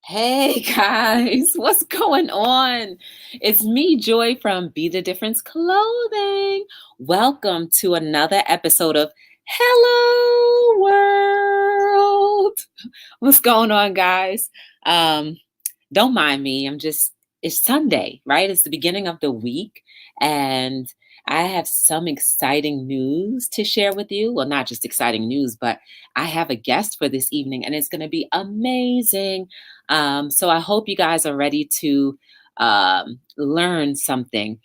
Hey guys, what's going on? It's me, Joy from Be the Difference Clothing. Welcome to another episode of Hello World. What's going on, guys? Um, don't mind me. It's Sunday, right? It's the beginning of the week, and I have some exciting news to share with you. Well, not just exciting news, but I have a guest for this evening, and it's going to be amazing. So I hope you guys are ready to learn something.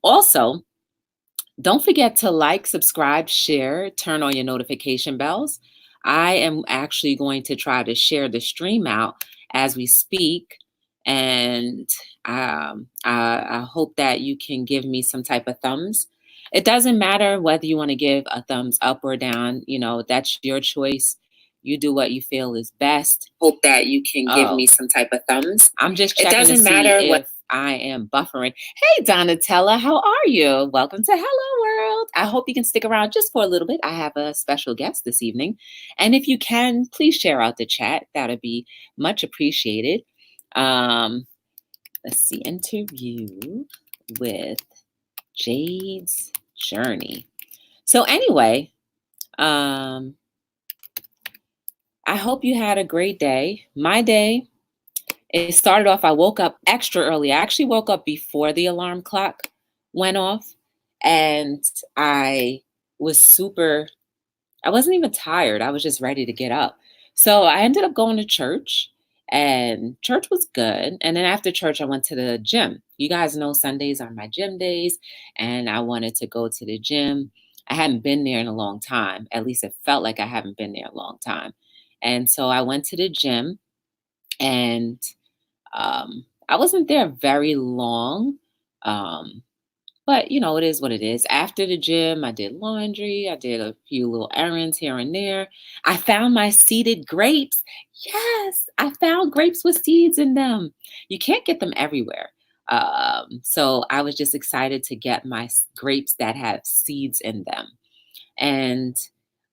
Also, don't forget to like, subscribe, share, turn on your notification bells. I am actually going to try to share the stream out as we speak. And I hope that you can give me some type of thumbs. It doesn't matter whether you want to give a thumbs up or down, that's your choice. You do what you feel is best. Hope that you can give me some type of thumbs. I'm just checking to see if I am buffering. Hey, Donatella, how are you? Welcome to Hello World. I hope you can stick around just for a little bit. I have a special guest this evening. And if you can, please share out the chat. That would be much appreciated. Let's see, interview with Jade's journey. So anyway, I hope you had a great day. My day, it started off, I woke up extra early. I actually woke up before the alarm clock went off, and I wasn't even tired. I was just ready to get up. So I ended up going to church, and church was good. And then after church, I went to the gym. You guys know Sundays are my gym days, and I wanted to go to the gym. I hadn't been there in a long time. At least it felt like I haven't been there a long time. And so I went to the gym, and I wasn't there very long. But it is what it is. After the gym, I did laundry. I did a few little errands here and there. I found my seeded grapes. Yes, I found grapes with seeds in them. You can't get them everywhere. So I was just excited to get my grapes that have seeds in them. And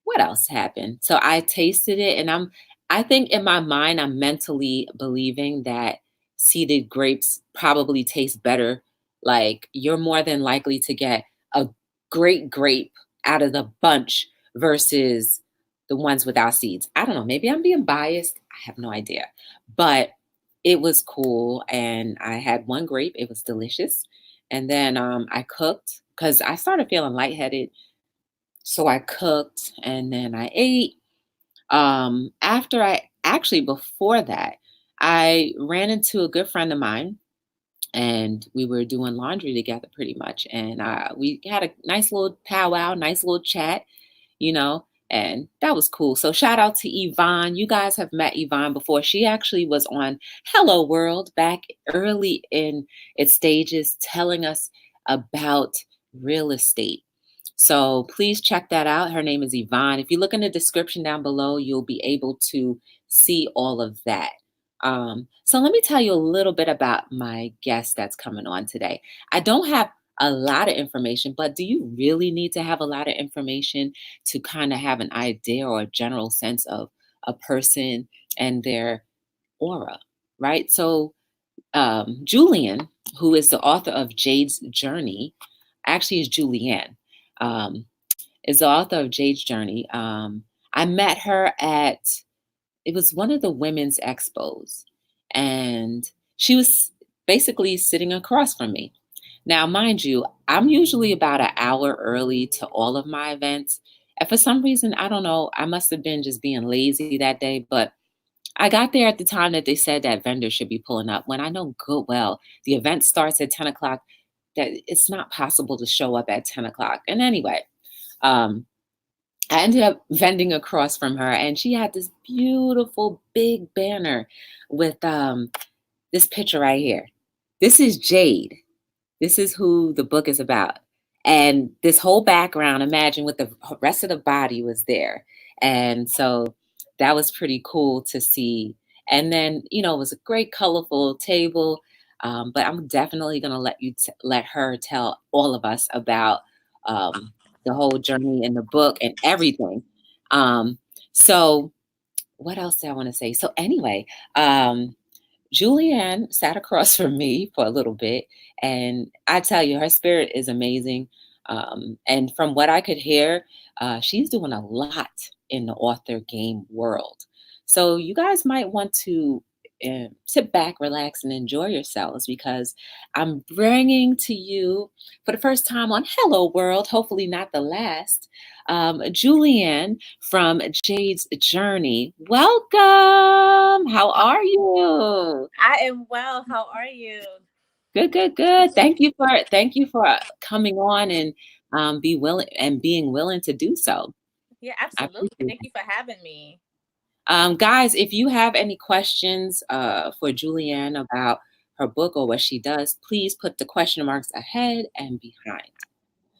what else happened? So I tasted it, and I think in my mind, I'm mentally believing that seeded grapes probably taste better. Like, you're more than likely to get a great grape out of the bunch versus the ones without seeds. I don't know. Maybe I'm being biased. I have no idea. But it was cool. And I had one grape. It was delicious. And then I cooked because I started feeling lightheaded. So I cooked and then I ate. Before that, I ran into a good friend of mine, and we were doing laundry together pretty much. And we had a nice little powwow, nice little chat, and that was cool. So shout out to Yvonne. You guys have met Yvonne before. She actually was on Hello World back early in its stages, telling us about real estate. So please check that out. Her name is Yvonne. If you look in the description down below, you'll be able to see all of that. So let me tell you a little bit about my guest that's coming on today. I don't have a lot of information, but do you really need to have a lot of information to kind of have an idea or a general sense of a person and their aura, right? So Julieann, who is the author of Jade's Journey, actually is Julieann, is the author of Jade's Journey. I met her it was one of the women's expos, and she was basically sitting across from me. Now, mind you, I'm usually about an hour early to all of my events. And for some reason, I don't know, I must have been just being lazy that day, but I got there at the time that they said that vendors should be pulling up, when I know good well the event starts at 10 o'clock, that it's not possible to show up at 10 o'clock. And anyway, um, I ended up vending across from her, and she had this beautiful big banner with this picture right here. This is Jade. This is who the book is about. And this whole background, imagine what the rest of the body was there. And so that was pretty cool to see. And then, it was a great colorful table. But I'm definitely going to let her tell all of us about the whole journey in the book and everything. So what else do I want to say? So anyway, um, Julieann sat across from me for a little bit, and I tell you, her spirit is amazing. And from what I could hear, she's doing a lot in the author game world. So you guys might want to sit back, relax, and enjoy yourselves because I'm bringing to you for the first time on Hello World, hopefully not the last, Julieann from Jade's Journey. Welcome. How are you? I am well. How are you? Good, good, good. Thank you for coming on and being willing to do so. Yeah, I absolutely. appreciate Thank you for having me. Guys, if you have any questions for Julianne about her book or what she does, please put the question marks ahead and behind.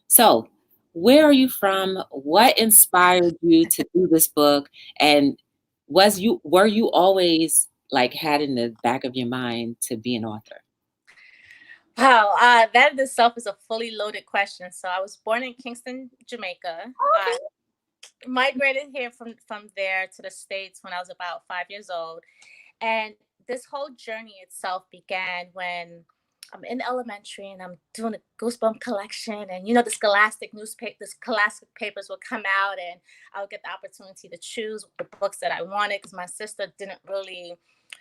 So, where are you from? What inspired you to do this book? And were you always like had in the back of your mind to be an author? Wow, that in itself is a fully loaded question. So I was born in Kingston, Jamaica. Migrated here from there to the States when I was about 5 years old. And this whole journey itself began when I'm in elementary and I'm doing a Goosebump collection. And the Scholastic newspaper, the Scholastic papers would come out, and I would get the opportunity to choose the books that I wanted because my sister didn't really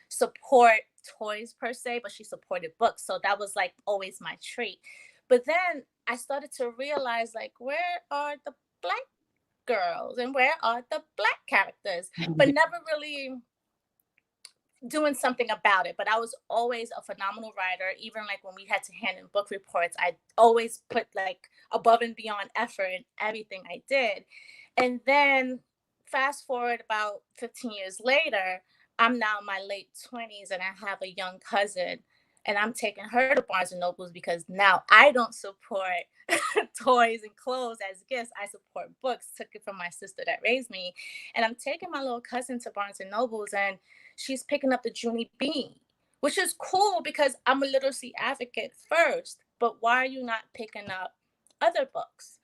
support toys per se, but she supported books. So that was like always my treat. But then I started to realize, like, where are the black girls and where are the black characters? But never really doing something about it. But I was always a phenomenal writer. Even like when we had to hand in book reports, I always put like above and beyond effort in everything I did. And then fast forward about 15 years later, I'm now in my late 20s and I have a young cousin, and I'm taking her to Barnes and Nobles because now I don't support toys and clothes as gifts. I support books. Took it from my sister that raised me. And I'm taking my little cousin to Barnes and Nobles, and she's picking up the Junie Bean, which is cool because I'm a literacy advocate first. But why are you not picking up other books?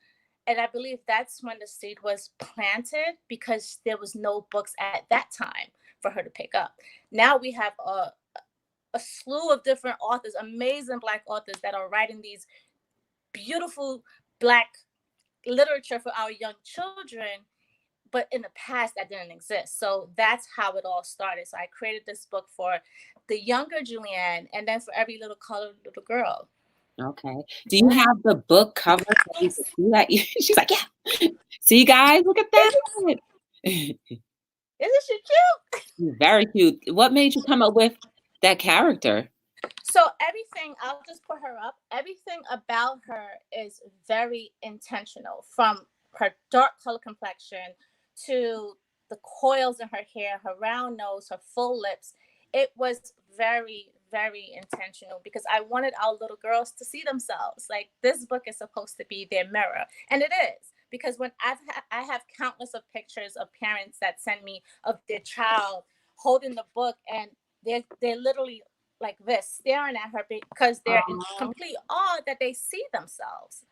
And I believe that's when the seed was planted because there was no books at that time for her to pick up. Now we have a slew of different authors, amazing Black authors that are writing these beautiful Black literature for our young children. But in the past, that didn't exist. So that's how it all started. So I created this book for the younger Julieann and then for every little colored little girl. Okay. Do you have the book cover so we can see that? She's like, yeah. See, guys, look at that. Isn't she cute? Very cute. What made you come up with that character? So everything, I'll just put her up. Everything about her is very intentional, from her dark color complexion to the coils in her hair, her round nose, her full lips. It was very, very intentional because I wanted our little girls to see themselves. Like, this book is supposed to be their mirror, and it is. Because when I have countless of pictures of parents that send me of their child holding the book, and they're literally like this, staring at her because they're in complete awe that they see themselves.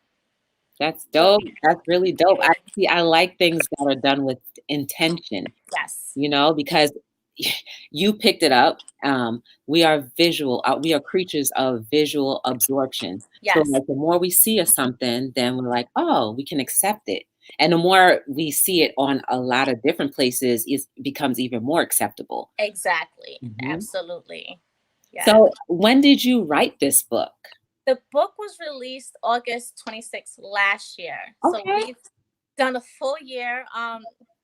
That's dope. That's really dope. I like things that are done with intention, Yes. because you picked it up. We are visual. We are creatures of visual absorption. So Yes. like the more we see of something, then we're like, oh, we can accept it. And the more we see it on a lot of different places, it becomes even more acceptable. Exactly. Mhm. Absolutely. Yeah. So when did you write this book? The book was released August 26th last year. So Okay. we've done a full year.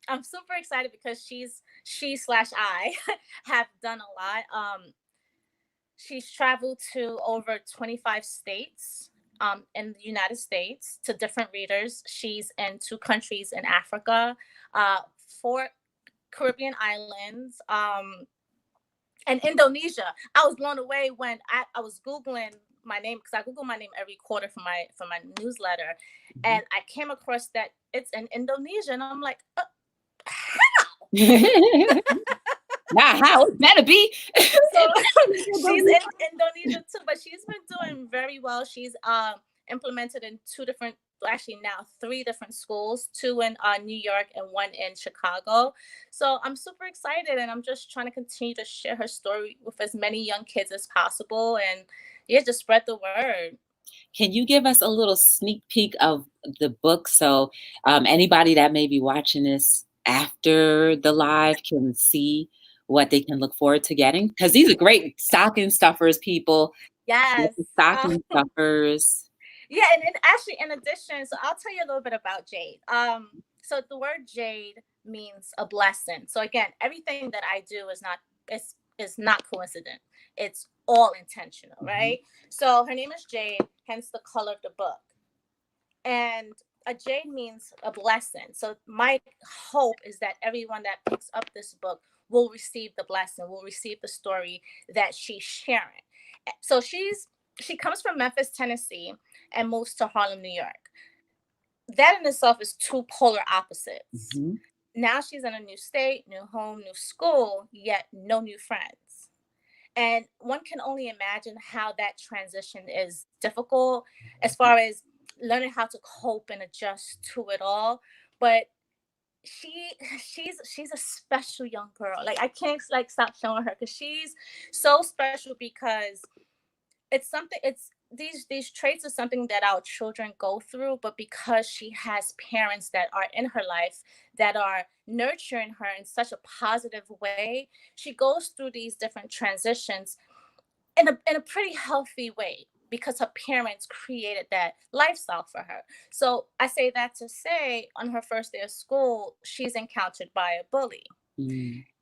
I'm super excited because she/I have done a lot. She's traveled to over 25 states in the United States to different readers. She's in 2 countries in Africa, 4 Caribbean islands, and Indonesia. I was blown away when I was Googling my name, because I Google my name every quarter for my newsletter. And I came across that it's in Indonesia, and I'm like, how? Nah, how it better be. So she's in Indonesia too, but she's been doing very well. She's implemented in 2 different actually now 3 different schools, 2 in New York and 1 in Chicago. So I'm super excited, and I'm just trying to continue to share her story with as many young kids as possible, and yeah, just spread the word. Can you give us a little sneak peek of the book so anybody that may be watching this after the live can see what they can look forward to getting? Because these are great stocking stuffers, people. Yes. Stocking stuffers. Yeah, and actually, in addition, so I'll tell you a little bit about Jade. So the word Jade means a blessing. So again, everything that I do is not coincident. It's all intentional, right? So her name is Jade, hence the color of the book. And a jade means a blessing. So my hope is that everyone that picks up this book will receive the blessing, will receive the story that she's sharing. So she comes from Memphis, Tennessee, and moves to Harlem, New York. That in itself is 2 polar opposites. Now she's in a new state, new home, new school, yet no new friends. And one can only imagine how that transition is difficult as far as learning how to cope and adjust to it all. But she's a special young girl. Like, I can't like stop showing her because she's so special, because it's something, it's these traits are something that our children go through, but because she has parents that are in her life that are nurturing her in such a positive way, she goes through these different transitions in a pretty healthy way, because her parents created that lifestyle for her. So I say that to say, on her first day of school, she's encountered by a bully.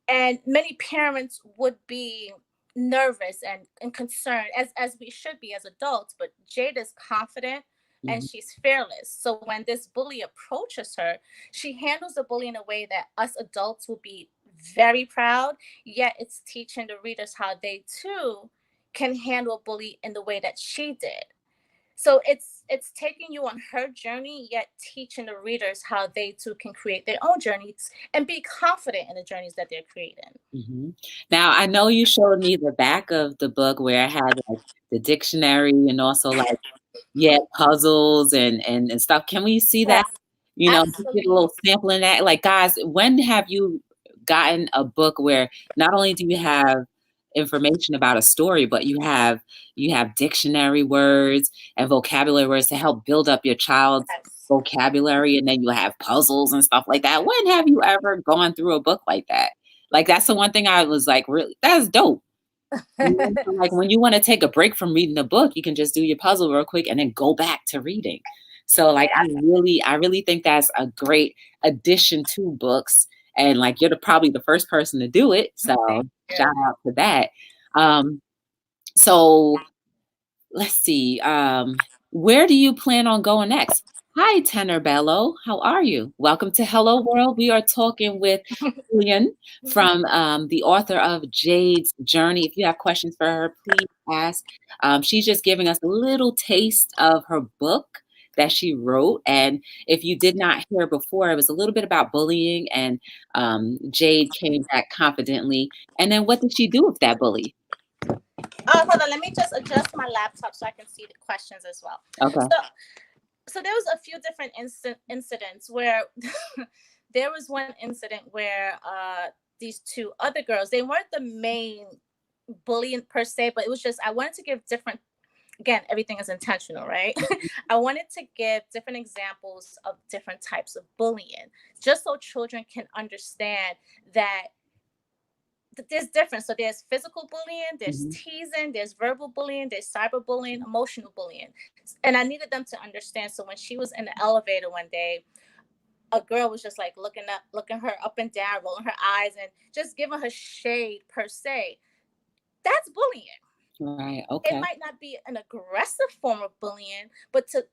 And many parents would be nervous and concerned, as we should be as adults, but Jade is confident and she's fearless. So when this bully approaches her, she handles the bully in a way that us adults will be very proud, yet it's teaching the readers how they too can handle a bully in the way that she did. So it's taking you on her journey, yet teaching the readers how they too can create their own journeys and be confident in the journeys that they're creating. Now, I know you showed me the back of the book where it had like the dictionary and also like, yeah, puzzles and stuff. Can we see that? Yes, Just get a absolutely. little sample in that. Like, guys, when have you gotten a book where not only do you have information about a story, but you have dictionary words and vocabulary words to help build up your child's Yes. vocabulary, and then you have puzzles and stuff like that. When have you ever gone through a book like that? Like, that's the one thing I was like, really, that's dope. So, like, when you want to take a break from reading a book, you can just do your puzzle real quick and then go back to reading. So, like, Yeah. I really think that's a great addition to books. And like, you're probably the first person to do it. So shout out to that. So let's see. Where do you plan on going next? Hi, Tenor Bello. How are you? Welcome to Hello World. We are talking with Julieann from the author of Jade's Journey. If you have questions for her, please ask. She's just giving us a little taste of her book that she wrote. And if you did not hear before, it was a little bit about bullying, and Jade came back confidently. And then what did she do with that bully? Hold on, let me just adjust my laptop so I can see the questions as well. Okay. So there was a few different incidents where there was one incident where these 2 other girls, they weren't the main bullying per se, but it was just, I wanted to give different, again, everything is intentional, right? I wanted to give different examples of different types of bullying, just so children can understand that there's difference. So there's physical bullying, there's teasing, there's verbal bullying, there's cyberbullying, emotional bullying. And I needed them to understand. So when she was in the elevator one day, a girl was just like looking her up and down, rolling her eyes, and just giving her shade per se. That's bullying. Right. Okay. It might not be an aggressive form of bullying, but to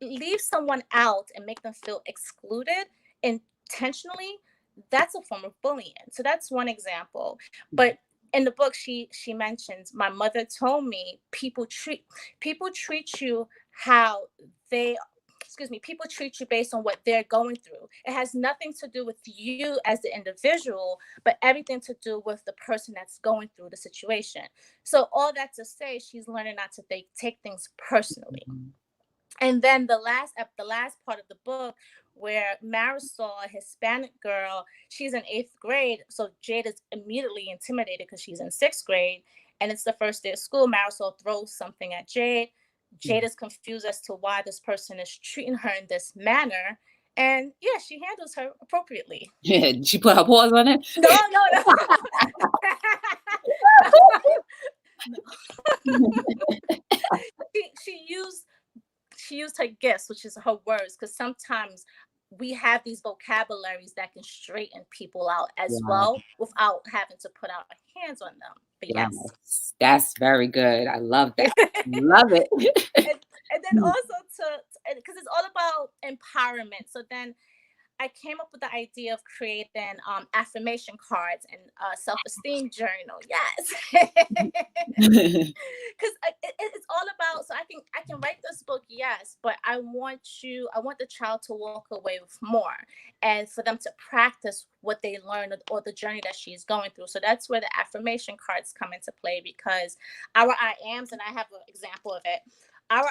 leave someone out and make them feel excluded intentionally, that's a form of bullying. So that's one example. But in the book, she mentions, my mother told me people treat you how they people treat you based on what they're going through. It has nothing to do with you as the individual, but everything to do with the person that's going through the situation. So all that to say, she's learning not to take things personally. And then the last part of the book, where Marisol, a Hispanic girl, she's in 8th grade, so Jade is immediately intimidated because she's in 6th grade, and it's the first day of school. Marisol throws something at Jade. Jade is confused as to why this person is treating her in this manner, and yeah, she handles her appropriately. She put her paws on it. No, no, no. No. she used her gifts, which is her words, because sometimes we have these vocabularies that can straighten people out as Wow. well without having to put our hands on them. But yes. Yes, that's very good. I love that. Love it. And then also because it's all about empowerment. So then I came up with the idea of creating affirmation cards and self-esteem journal. Yes. Because it's all about, so I can write this book, yes, but I want the child to walk away with more, and for them to practice what they learned or the journey that she's going through. So that's where the affirmation cards come into play, because our I ams, and I have an example of it, our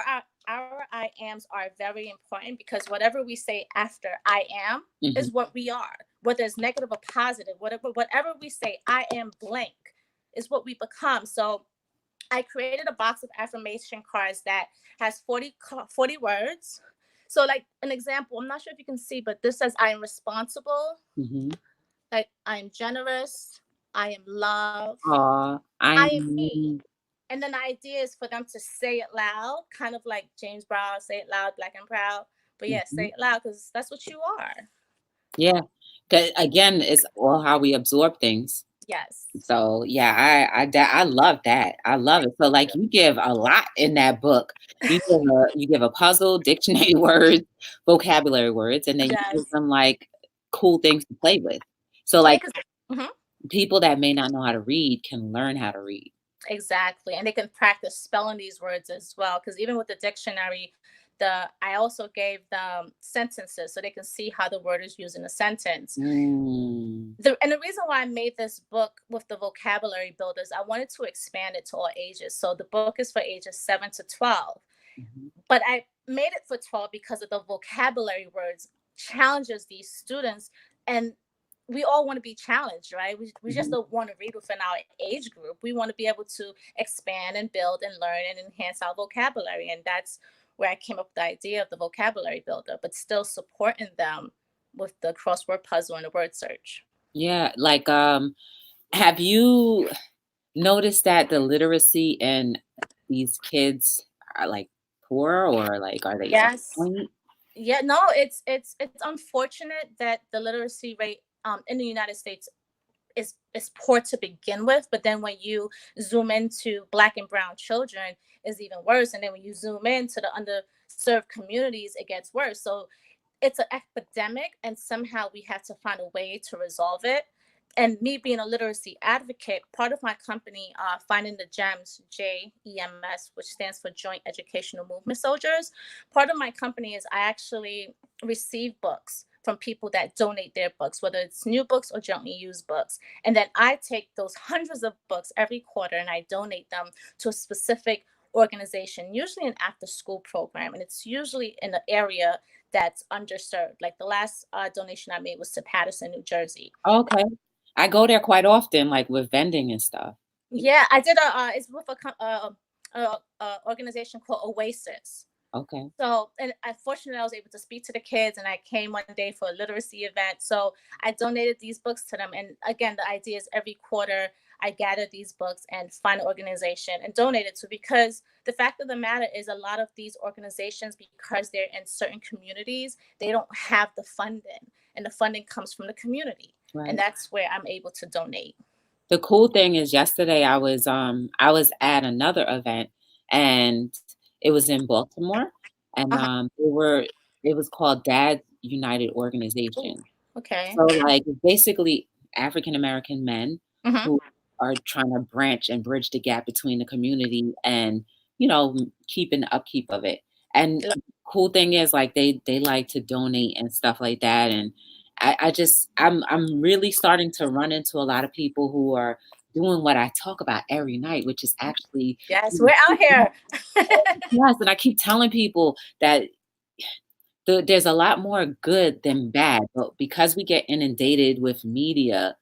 I ams are very important, because whatever we say after I am is what we are, whether it's negative or positive, whatever we say, I am blank is what we become. So I created a box of affirmation cards that has 40 words. So like an example, I'm not sure if you can see, but this says I am responsible, like I am generous, I am love, Aw, I am me. And then the idea is for them to say it loud, kind of like James Brown, say it loud, black and proud. But yeah, say it loud, because that's what you are. Yeah. 'Cause again, it's all how we absorb things. Yes. So yeah, I love that. I love it. So like you give a lot in that book. You give a puzzle, dictionary words, vocabulary words, and then you give Yes. them like cool things to play with. So Yeah, like 'cause- people that may not know how to read can learn how to read. Exactly. And they can practice spelling these words as well. Because even with the dictionary, I also gave them sentences so they can see how the word is used in a sentence. Mm. And the reason why I made this book with the vocabulary builders, I wanted to expand it to all ages. So the book is for ages 7 to 12. But I made it for 12 because of the vocabulary words challenges these students, and we all want to be challenged, right? We just don't want to read within our age group. We want to be able to expand and build and learn and enhance our vocabulary. And that's where I came up with the idea of the vocabulary builder, but still supporting them with the crossword puzzle and the word search. Yeah, like have you noticed that the literacy in these kids are like poor or like are they on Yes. point? Yeah, no, it's unfortunate that the literacy rate in the United States is poor to begin with, but then when you zoom into Black and brown children, is even worse, and then when you zoom into the underserved communities, it gets worse. So it's an epidemic, and somehow we have to find a way to resolve it. And me being a literacy advocate, part of my company, Finding the Gems, JEMS, which stands for Joint Educational Movement Soldiers, part of my company is I actually receive books from people that donate their books, whether it's new books or gently used books. And then I take those hundreds of books every quarter and I donate them to a specific organization, usually an after school program. And it's usually in an area that's underserved. Like the last donation I made was to Paterson, New Jersey. Okay. I go there quite often, like with vending and stuff. Yeah, I did it's with a organization called Oasis. Okay. So, and unfortunately, I was able to speak to the kids, and I came one day for a literacy event. So I donated these books to them. And again, the idea is every quarter I gather these books and find an organization and donate it to, because the fact of the matter is a lot of these organizations, because they're in certain communities, they don't have the funding, and the funding comes from the community. Right. And that's where I'm able to donate. The cool thing is yesterday I was at another event and it was in Baltimore and it was called Dad United Ooh, Organization. okay. So like it's basically African American men Mm-hmm. who are trying to branch and bridge the gap between the community and keeping the upkeep of it. And cool thing is like they like to donate and stuff like that. And I'm really starting to run into a lot of people who are doing what I talk about every night, which is actually, Yes, we're out here. yes, and I keep telling people that there's a lot more good than bad, but because we get inundated with media,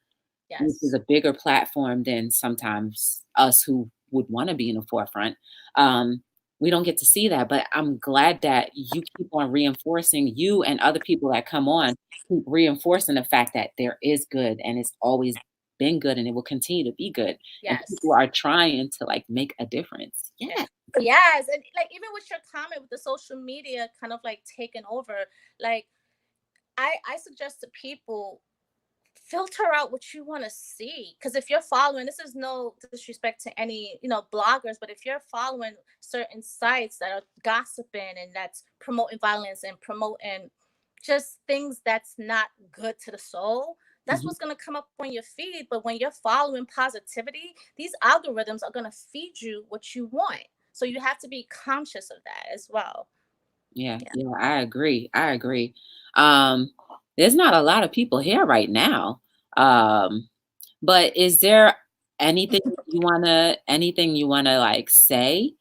which is Yes. a bigger platform than sometimes us who would want to be in the forefront, um, we don't get to see that. But I'm glad that you keep on reinforcing, you and other people that come on keep reinforcing the fact that there is good and it's always been good and it will continue to be good. And people Yes. are trying to like make a difference. Yeah. Yeah. Yes. And like even with your comment with the social media kind of like taking over, like I suggest to people filter out what you want to see, because if you're following, this is no disrespect to any bloggers, but if you're following certain sites that are gossiping and that's promoting violence and promoting just things that's not good to the soul, that's Mhm. what's going to come up on your feed. But when you're following positivity, these algorithms are going to feed you what you want, so you have to be conscious of that as well. Yeah, Yeah. yeah, I agree. I agree. Um, there's not a lot of people here right now. Um, but is there anything you wanna like say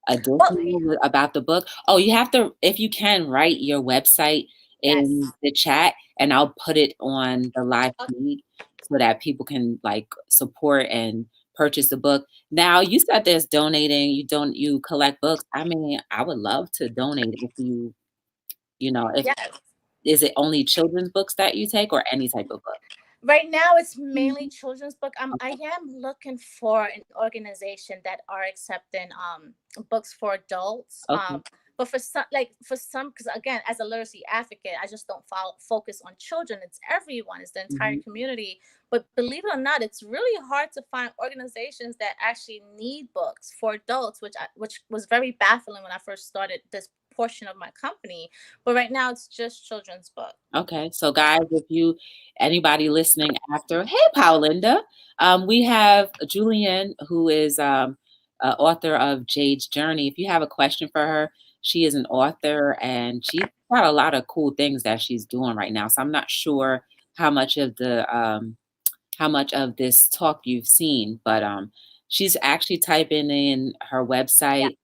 Well, additional about the book? Oh, you have to, if you can, write your website in yes. the chat and I'll put it on the live Okay. feed so that people can like support and purchase the book. Now, you said there's donating, you collect books. I mean, I would love to donate if if Yes. is it only children's books that you take or any type of book? Right now, it's mainly children's book. I am looking for an organization that are accepting books for adults. Okay. But for some, because again, as a literacy advocate, I just don't focus on children. It's everyone. It's the entire Mhm. community. But believe it or not, it's really hard to find organizations that actually need books for adults, which was very baffling when I first started this portion of my company. But right now, it's just children's book. Okay. So guys, if you anybody listening after, hey Paulinda, we have Julieann who is author of Jade's Journey. If you have a question for her, she is an author and she's got a lot of cool things that she's doing right now. So I'm not sure how much of the how much of this talk you've seen, but she's actually typing in her Yeah. website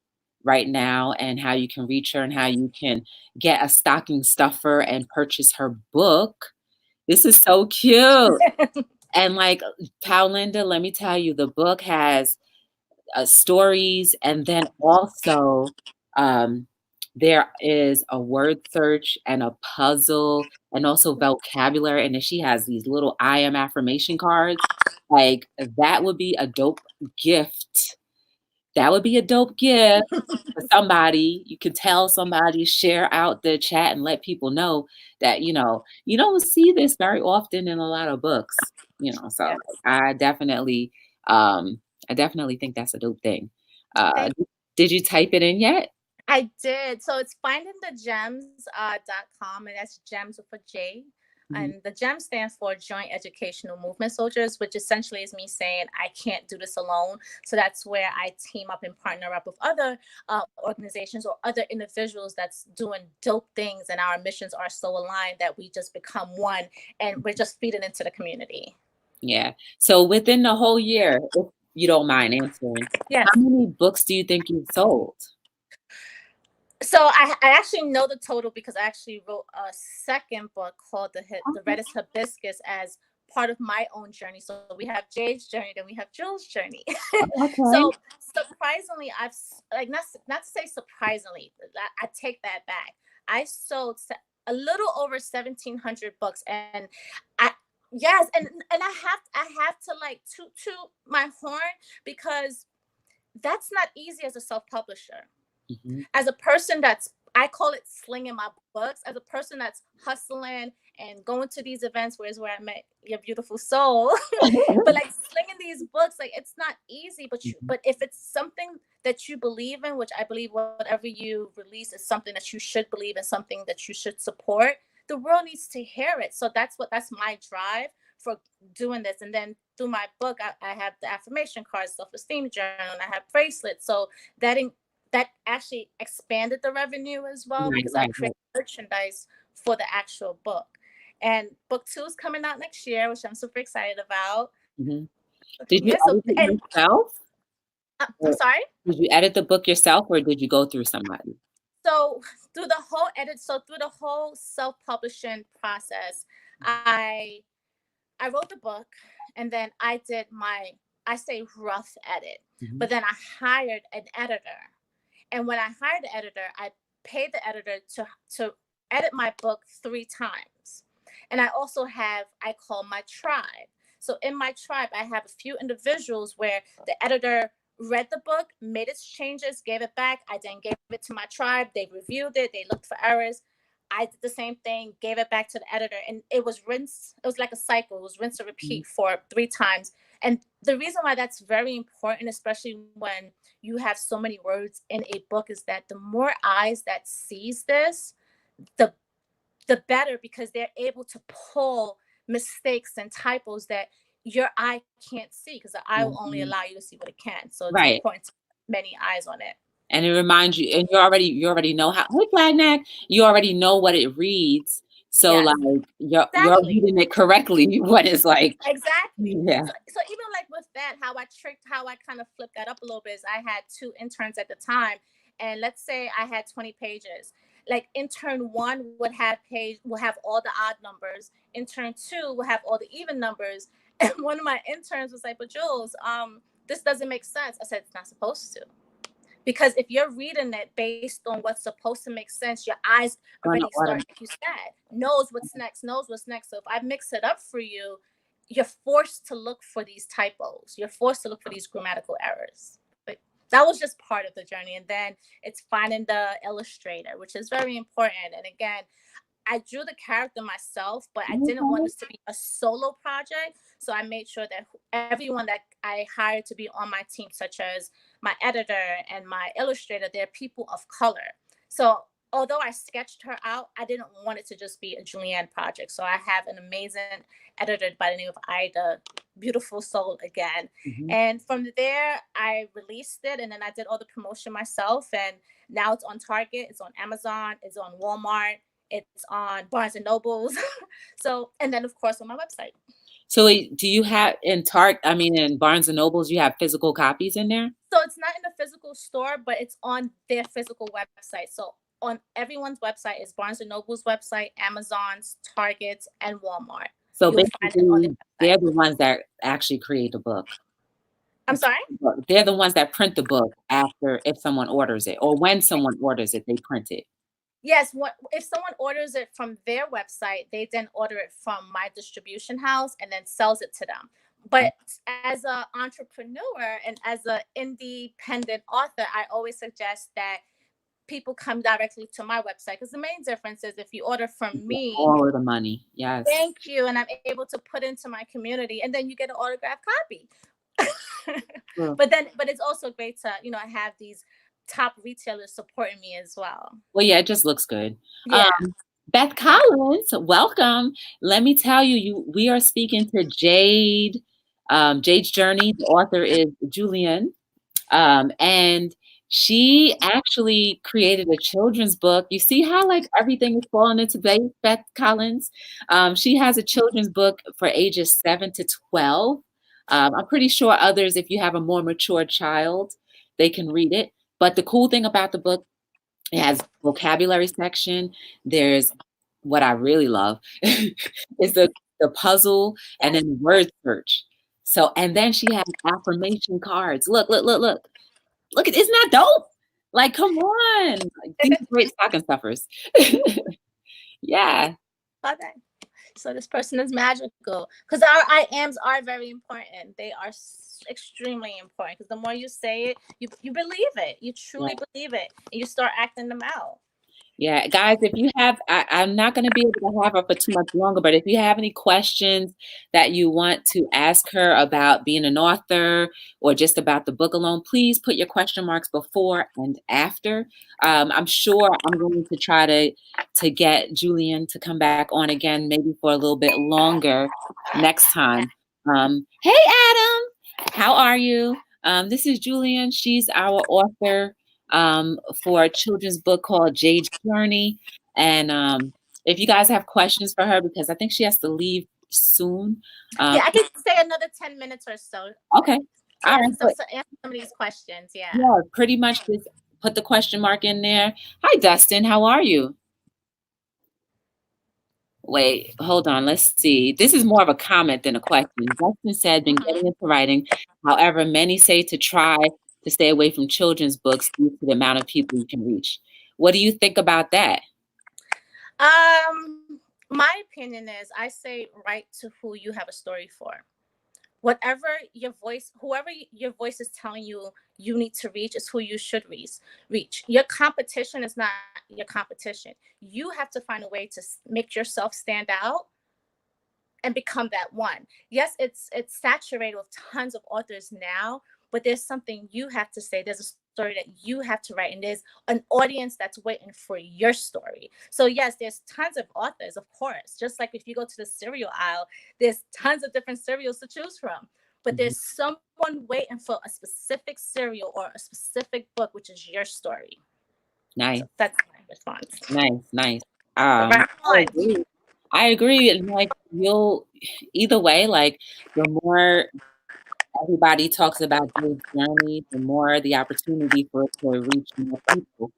right now and how you can reach her and how you can get a stocking stuffer and purchase her book. This is so cute. And like Paulinda, let me tell you, the book has stories, and then also um, there is a word search and a puzzle and also vocabulary, and then she has these little I am affirmation cards. Like that would be a dope gift. That would be a dope gift for somebody. You could tell somebody, share out the chat and let people know that, you don't see this very often in a lot of books, so Yes. I definitely, um, I definitely think that's a dope thing. Uh, Thank did you type it in yet? I did. So it's findingthegems.com, and that's gems with a J. Mhm. And the GEM stands for Joint Educational Movement Soldiers, which essentially is me saying I can't do this alone. So that's where I team up and partner up with other organizations or other individuals that's doing dope things. And our missions are so aligned that we just become one and we're just feeding into the community. Yeah. So within the whole year, if you don't mind answering, Yes. how many books do you think you've sold? So I actually know the total because I actually wrote a second book called the Reddest Hibiscus as part of my own journey. So we have Jade's journey, then we have Jill's journey. Okay. So surprisingly, I've like not to say surprisingly, I take that back. I sold a little over 1,700 books, and I yes, and I have to like toot my horn because that's not easy as a self publisher, Mhm. as a person that's, I call it slinging my books, as a person that's hustling and going to these events, where is where I met your beautiful soul. But like slinging these books, like it's not easy, Mhm. but if it's something that you believe in, which I believe whatever you release is something that you should believe in, something that you should support, the world needs to hear it. So that's my drive for doing this. And then through my book, I have the affirmation cards, self-esteem journal, and I have bracelets. So that that actually expanded the revenue as well, Right, because I right, create right. merchandise for the actual book. And book 2 is coming out next year, which I'm super excited about. Mhm. Did you Yeah. So edit it and yourself? I'm Or sorry. did you edit the book yourself, or did you go through somebody? So through the whole self-publishing process, I I wrote the book, and then I did I say rough edit, Mhm. but then I hired an editor. And when I hired the editor, I paid the editor to edit my book 3 times. And I also have, I call my tribe. So in my tribe, I have a few individuals where the editor read the book, made its changes, gave it back. I then gave it to my tribe. They reviewed it. They looked for errors. I did the same thing, gave it back to the editor, and it was rinse. It was like a cycle. It was rinse and Mhm. repeat for 3 times. And the reason why that's very important, especially when you have so many words in a book, is that the more eyes that sees this, the the better, because they're able to pull mistakes and typos that your eye can't see, because the eye will only Mhm. allow you to see what it can. So it's Right. important to have many eyes on it. And it reminds you, and you already know how, hey, Flagnac, you already know what it reads. So Yes, like you're exactly. reading it correctly, what it's like. Exactly. Yeah. So even like with that, how I kind of flipped that up a little bit is I had 2 interns at the time, and let's say I had 20 pages. Like intern one will have all the odd numbers. Intern two will have all the even numbers. And one of my interns was like, "But Jules, this doesn't make sense." I said, "It's not supposed to." Because if you're reading it based on what's supposed to make sense, your eyes Gonna already order. start, like you said, knows what's next. So if I mix it up for you, you're forced to look for these typos. You're forced to look for these grammatical errors. But that was just part of the journey. And then it's finding the illustrator, which is very important. And again, I drew the character myself, but I didn't want Mhm. this to be a solo project. So I made sure that everyone that I hired to be on my team, such as my editor and my illustrator, they're people of color. So although I sketched her out, I didn't want it to just be a Julieann project. So I have an amazing editor by the name of Ida, beautiful soul again. Mhm. And from there, I released it, and then I did all the promotion myself. And now it's on Target, it's on Amazon, it's on Walmart, it's on Barnes and Nobles. So, and then of course on my website. So do you have in Barnes and Nobles, you have physical copies in there? So it's not in the physical store, but it's on their physical website. So on everyone's website is Barnes and Noble's website, Amazon's, Target's, and Walmart. So You'll find it on their basically, website. they're the ones that actually create the book. I'm sorry? They're the ones that print the book after if someone orders it, or when someone orders it, they print it. Yes, if someone orders it from their website, they then order it from my distribution house and then sells it to them. But as an entrepreneur and as an independent author, I always suggest that people come directly to my website, because the main difference is if you order from me, All of the money. Yes. thank you, and I'm able to put into my community, and then you get an autographed copy. True. But it's also great to have these top retailers supporting me as well. Well, yeah, it just looks good. Yeah. Beth Collins, welcome. Let me tell you, we are speaking to Jade. Jade's journey. The author is Julieann. And she actually created a children's book. You see how like everything is falling into place, Beth Collins? She has a children's book for ages 7 to 12. I'm pretty sure others, if you have a more mature child, they can read it. But the cool thing about the book, it has vocabulary section. There's what I really love is the puzzle and then word search. So, and then she has affirmation cards. Look, look, look, look. Look at, isn't that dope? Like, come on. Like, these are great stocking stuffers. Yeah. Okay. So this person is magical, because our I ams are very important. They are extremely important, because the more you say it, you believe it. You truly believe it, and you start acting them out. Yeah, guys, if you have, I'm not going to be able to have her for too much longer, but if you have any questions that you want to ask her about being an author or just about the book alone, please put your question marks before and after. I'm sure I'm going to try to get Julieann to come back on again, maybe for a little bit longer next time. Hey, Adam, how are you? This is Julieann. She's our author for a children's book called Jade's Journey. And if you guys have questions for her, because I think she has to leave soon. Yeah, I can say another 10 minutes or so Okay. to All right. But answer some of these questions. Yeah. yeah, pretty much just put the question mark in there. Hi, Dustin. How are you? Wait, hold on. Let's see. This is more of a comment than a question. Dustin said, been Mhm. getting into writing. However, many say to try to stay away from children's books due to the amount of people you can reach. What do you think about that? My opinion is I say write to who you have a story for. Whatever your voice, whoever your voice is telling you you need to reach is who you should reach. Your competition is not your competition. You have to find a way to make yourself stand out and become that one. Yes, it's saturated with tons of authors now, but there's something you have to say. There's a story that you have to write, and there's an audience that's waiting for your story. So yes, there's tons of authors, of course. Just like if you go to the cereal aisle, there's tons of different cereals to choose from. But Mhm. there's someone waiting for a specific cereal or a specific book, which is your story. Nice, So that's my response. nice, nice. So right I on. agree. I agree. And like you'll either way, like the more everybody talks about Jade's journey, the more the opportunity for it to reach more people.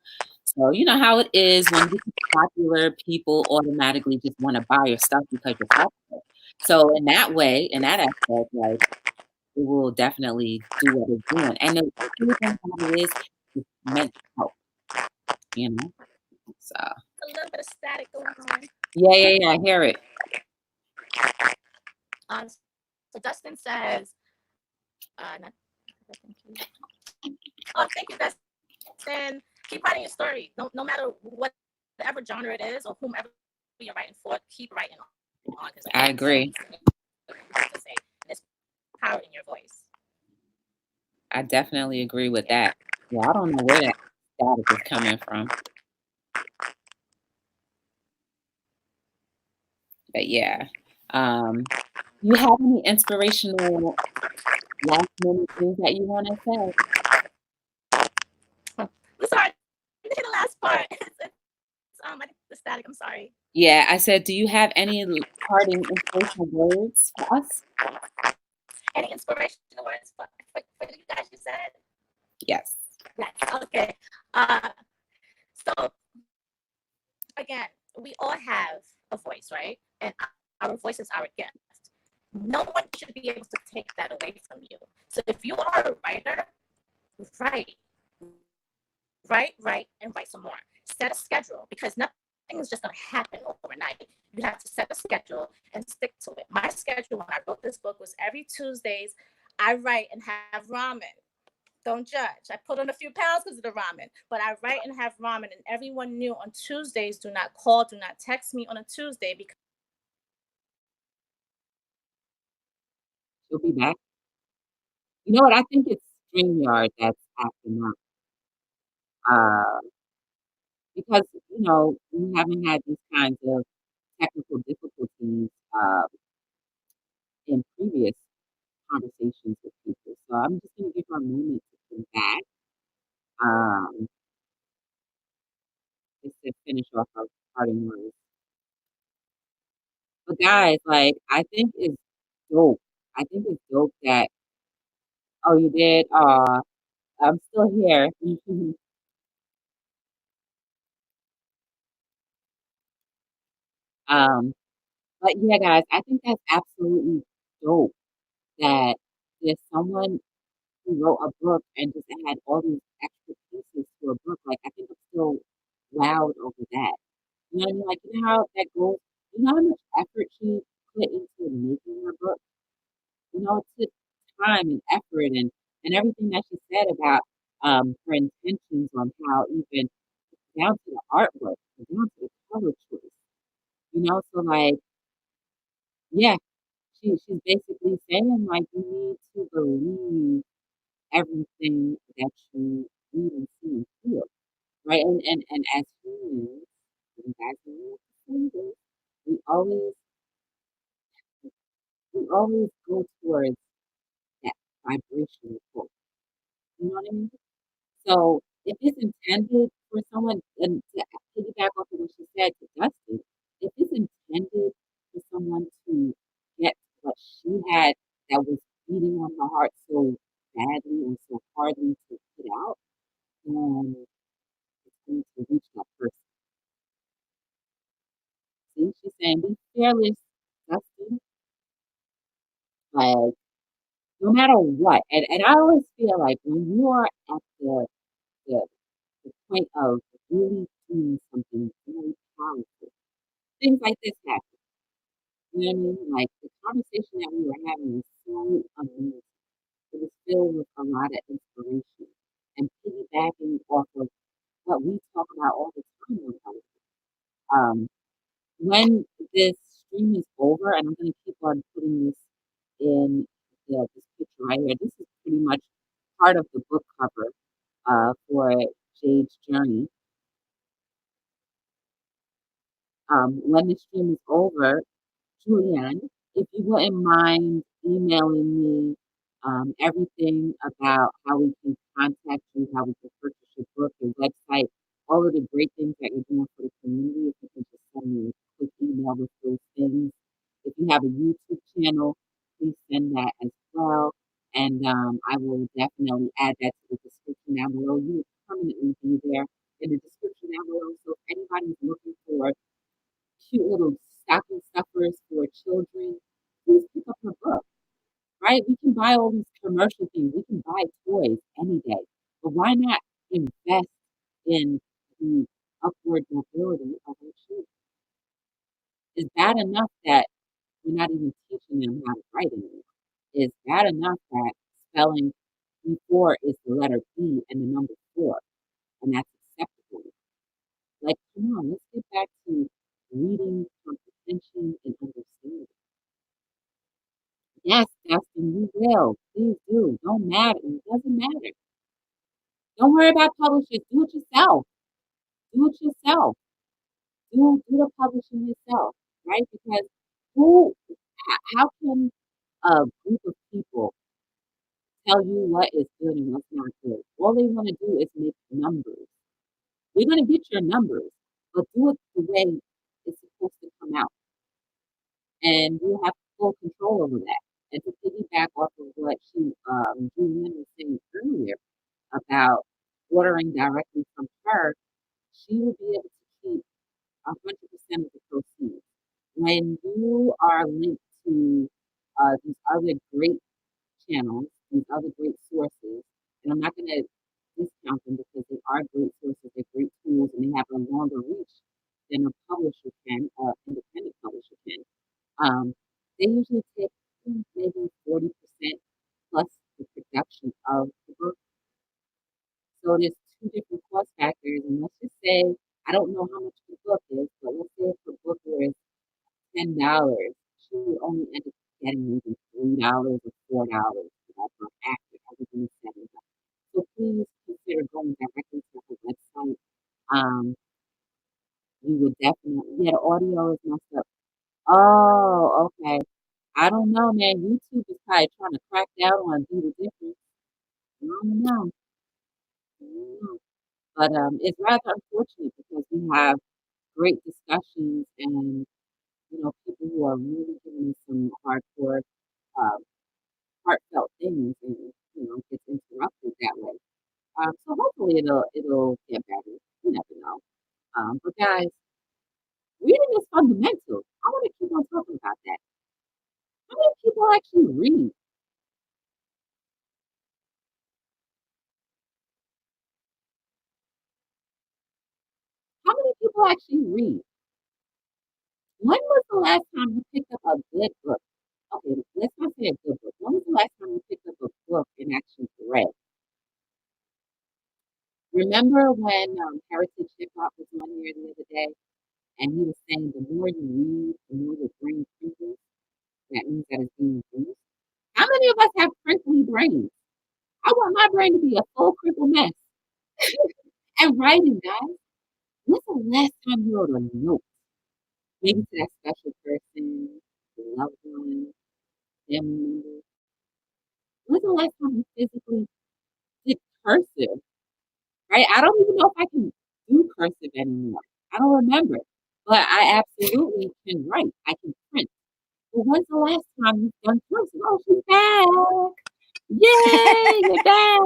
So you know how it is when you get popular, people automatically just want to buy your stuff because you're popular. So in that way, in that aspect, like it will definitely do what it's doing. And the cool thing about it is it's meant to help, you know? So A little bit of static going on. yeah, I hear it. Um, so Dustin says, not, thank you. Oh, thank you, Dustin. Keep writing your story. No matter whatever genre it is or whomever you're writing for, keep writing on. Because I again, agree. to say, there's power in your voice. I definitely agree with Yeah. that. Yeah, I don't know where that static is coming from. But yeah. Do you have any inspirational last minute things that you want to say? I'm sorry. I didn't hear the last part. I think the static. I'm sorry. Yeah, I said, do you have any parting inspirational words for us? Any inspirational words for you guys? You said Yes. yes. Okay. Uh, so again, we all have a voice, right? And our voice is our gift. No one should be able to take that away from you. So if you are a writer, write, and write some more. Set a schedule because nothing is just going to happen overnight. You have to set a schedule and stick to it. My schedule when I wrote this book was every Tuesdays, I write and have ramen. Don't judge. I put on a few pounds because of the ramen, but I write and have ramen. And everyone knew on Tuesdays, do not call, do not text me on a Tuesday because She'll be back. You know what? I think it's StreamYard that's acting up. Uh, because, you know, we haven't had these kinds of technical difficulties in previous conversations with people. So I'm just going to give her a moment to come back just to finish off our parting words. But guys, like, I think it's dope. I think it's dope that, oh, you did? I'm still here. um, but yeah, guys, I think that's absolutely dope that there's someone who wrote a book and just had all these extra pieces to a book. Like, I think I'm still wowed over that. You know what I mean? Like, you know how that goes? You know how much effort she put into making her book? You know, it took time and effort and everything that she said about her intentions on how even down to the artwork, down to the color choice. You know, so like, yeah, she's basically saying like you need to believe everything that you read and see and feel, right? And as humans, and guys, we need to say this, we always we always go towards that vibrational pull. You know what I mean? So if it's intended for someone, and to piggyback off of what she said to Dustin, if it's intended for someone to what she had that was beating on her heart so badly and so hardly to get out, and it's going to reach that person. See, she's saying, be fearless, Dustin. Like, no matter what. And I always feel like when you are at the, the point of really doing something really powerful, things like this happen. You know what I mean? Like the conversation that we were having was so amazing. It was filled with a lot of inspiration and piggybacking off of what we talk about all the time on television. When this stream is over, and I'm going to keep on putting this in this picture right here. This is pretty much part of the book cover for Jade's journey. When the stream is over, Julieann, if you wouldn't mind emailing me everything about how we can contact you, how we can purchase your book, your website, all of the great things that you're doing for the community, if you can just send me a quick email with those things. If you have a YouTube channel, please send that as well. And I will definitely add that to the description down below. You will permanently be there in the description down below. So if anybody's looking for cute little stocking stuffers for children, please pick up her book, right? We can buy all these commercial things. We can buy toys any day. But why not invest in the upward mobility of our children? Is bad enough that we're not even teaching them how to write anymore? Is bad enough that spelling before is the letter B and the number four, and that's acceptable? Like, come on, let's get back to reading comprehension and understanding. Yes, Dustin, you will. Please do. Don't matter. It doesn't matter. Don't worry about publishers. Do it yourself. Do it yourself. Do the publishing yourself, right? Because how can a group of people tell you what is good and what's not good? All they want to do is make numbers. You're going to get your numbers, but do it the way it's supposed to come out. And you have full control over that. And to piggyback off of what Julieann was saying earlier about ordering directly from her, she will be able to keep 100% of the proceeds. When you are linked to these other great channels, these other great sources, and I'm not going to discount them because they are great sources, they're great tools, and they have a longer reach than a publisher can, independent publisher can. They usually take maybe 40% plus the production of the book. So there's two different cost factors, and let's just say I don't know how much the book is, but let's say if the book was $10, she would only end up getting maybe $3 or $4 for that book after everything is said and done. So please consider going directly to her website. Um, you would definitely, yeah, the audio is messed up. Oh, okay. I don't know, man. YouTube is probably trying to crack down on do the difference. I don't know. I don't know. But it's rather unfortunate because we have great discussions and people who are really giving us some hardcore, uh, heartfelt things, and gets interrupted that way. So hopefully it'll get better. You never know. But guys, reading is fundamental. I want to keep on talking about that. How many people actually read? How many people actually read? When was the last time you picked up a good book? Okay, let's not say a good book. When was the last time you picked up a book and actually read? Remember when Heritage Hip Hop was on here the other day, and he was saying the more you read, the more your brain crinkles. That means that it's being used. How many of us have crinkly brains? I want my brain to be a full crinkle mess. And writing, guys. When's the last time you wrote a note? Maybe to that special person, your loved one, family member. When's the last time you physically did cursive? Right? I don't even know if I can do cursive anymore. I don't remember. But I absolutely can write. I can print. Well, when's the last time you've done cursive? Oh, she's back. Yay, you're back.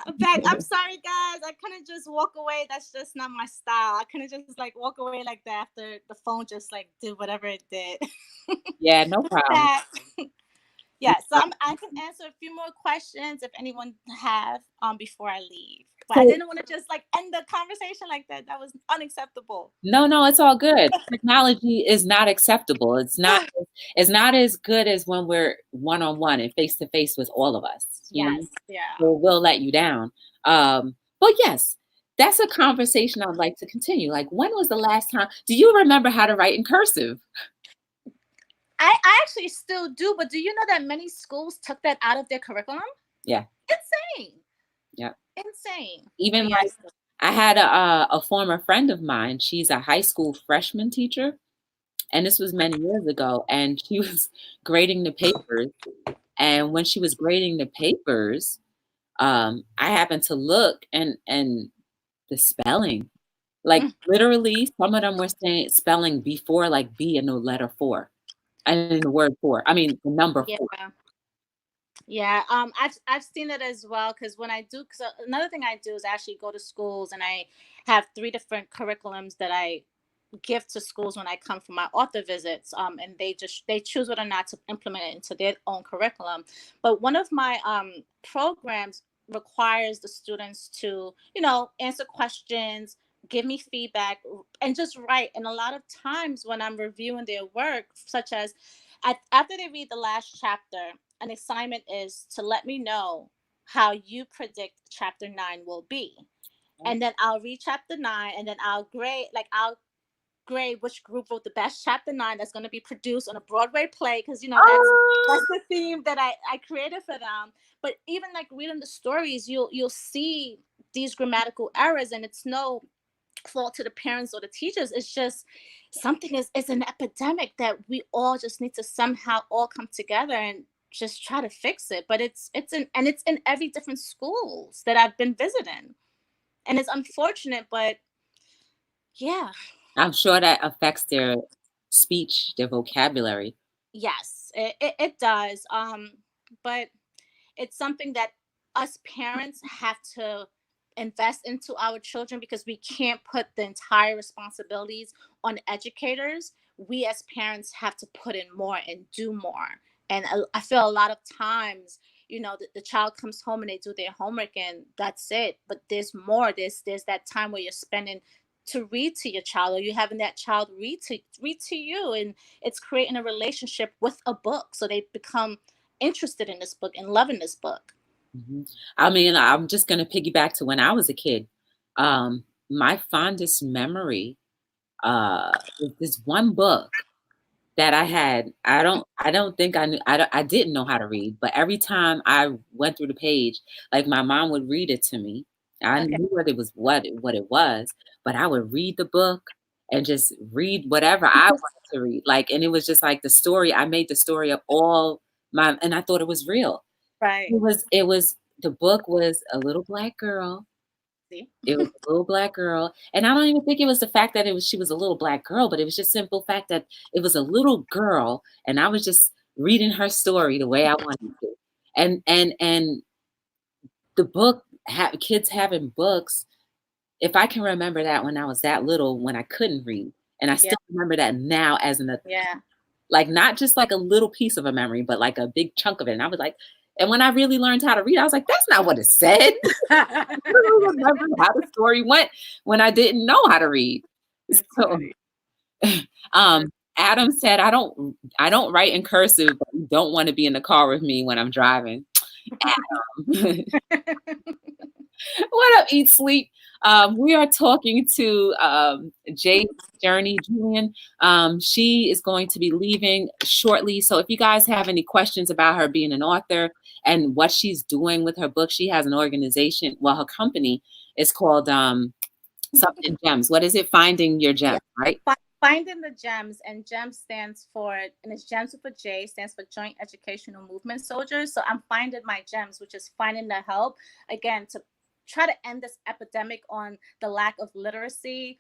I'm back. I'm sorry, guys. I couldn't just walk away. That's just not my style. I couldn't just like walk away like that after the phone just like did whatever it did. Yeah, no I'm problem. back. Yeah, so I can answer a few more questions if anyone have before I leave. But I So didn't want to just like end the conversation like that. That was unacceptable. no, it's all good. Technology is not acceptable. It's not as good as when we're one-on-one and face-to-face with all of us, you know? Yes, yeah. So we'll let you down. But yes, that's a conversation I'd like to continue. Like, when was the last time? Do you remember how to write in cursive? I actually still do, but do you know that many schools took that out of their curriculum? Yeah. Insane. Yeah. Insane. Even But like yes. I had a former friend of mine. She's a high school freshman teacher, and this was many years ago. And she was grading the papers. And when she was grading the papers, I happened to look and the spelling, like literally, some of them were saying spelling before like B in the letter four, and in the word four. I mean the number Yeah. four. Yeah, I've seen it as well because when I do, because another thing I do is actually go to schools and I have 3 different curriculums that I give to schools when I come for my author visits. And they choose whether or not to implement it into their own curriculum. But one of my programs requires the students to, answer questions, give me feedback, and just write. And a lot of times when I'm reviewing their work, such as after they read the last chapter, an assignment is to let me know how you predict chapter 9 will be. And then I'll read chapter 9 and then I'll grade which group wrote the best chapter 9 that's going to be produced on a Broadway play, because that's Oh, the theme that I created for them. But even like reading the stories, you'll see these grammatical errors, and it's no fault to the parents or the teachers. It's just something is it's an epidemic that we all just need to somehow all come together and just try to fix it. But it's in every different schools that I've been visiting, and it's unfortunate, but yeah. I'm sure that affects their speech, their vocabulary. Yes, it does. But it's something that us parents have to invest into our children, because we can't put the entire responsibilities on educators. We as parents have to put in more and do more. And I feel a lot of times, the child comes home and they do their homework and that's it. But there's more. There's that time where you're spending to read to your child, or you having that child read to you, and it's creating a relationship with a book, so they become interested in this book and loving this book. Mhm. I mean, I'm just gonna piggyback to when I was a kid. My fondest memory is this one book that I had. I don't think I knew. I didn't know how to read, but every time I went through the page, like my mom would read it to me. I Okay. knew what it was, but I would read the book and just read whatever I wanted to read. Like, and it was just like the story. I made the story of all and I thought it was real. Right. It was the book was a little black girl. See. It was a little black girl, and I don't even think it was the fact that she was a little black girl, but it was just simple fact that it was a little girl, and I was just reading her story the way I wanted to. And the book, kids having books, if I can remember that when I was that little, when I couldn't read, and I Yeah. still remember that now as Yeah. like not just like a little piece of a memory, but like a big chunk of it. And I was like, and when I really learned how to read, I was like, that's not what it said. I don't remember how the story went when I didn't know how to read. That's So, funny. Adam said, I don't write in cursive, but you don't want to be in the car with me when I'm driving. Adam. What up, Eat Sleep? We are talking to Jade's journey, Julieann. She is going to be leaving shortly. So if you guys have any questions about her being an author and what she's doing with her book, she has an organization. Well, her company is called something Gems. What is it? Finding Your Yeah. Gems, right? Finding the Gems, and GEMS stands for, and it's GEMS with a J, stands for Joint Educational Movement Soldiers. So I'm finding my gems, which is finding the help, again, to try to end this epidemic on the lack of literacy.